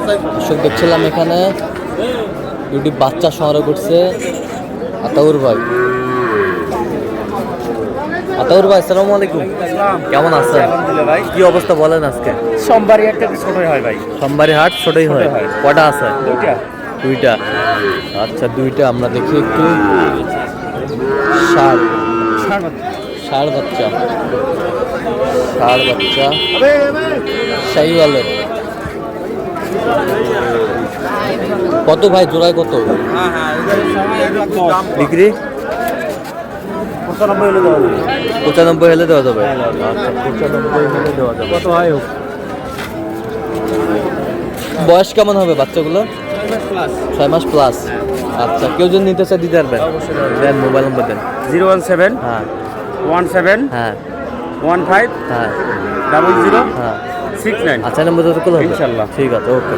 দর্শক দেখছিলাম এখানে দুটি বাচ্চা সংগ্রহ করছে আতাউর ভাই। আতাউর ভাই, আসসালামু আলাইকুম। কেমন আছেন? আলহামদুলিল্লাহ ভাই। কি অবস্থা বলেন আজকে? সোমবারই একটা ছোটই হয় ভাই। সোমবারে হাট ছোটই হয়। হয়। কটা আছে? দুইটা। আচ্ছা, দুইটা আমরা দেখি একটু। ষাড় বাচ্চা, শাহিওয়ালের। কত ভাই জোড়ায় কত বিক্রি? 95 হলে দেওয়া যাবে। আচ্ছা, 95 হলে দেওয়া যাবে। কত হয় হোক। বয়স কেমন হবে বাচ্চাগুলো? 6 মাস প্লাস। আচ্ছা, কেউ যদি নিতে চায় দিতে পারবেন? দেন, মোবাইল নম্বর দেন। 017 হ্যাঁ 17 হ্যাঁ 15 হ্যাঁ 00 হ্যাঁ 69। আচ্ছা, নম্বর যতগুলো হবে ইনশাল্লাহ। ঠিক আছে, ওকে।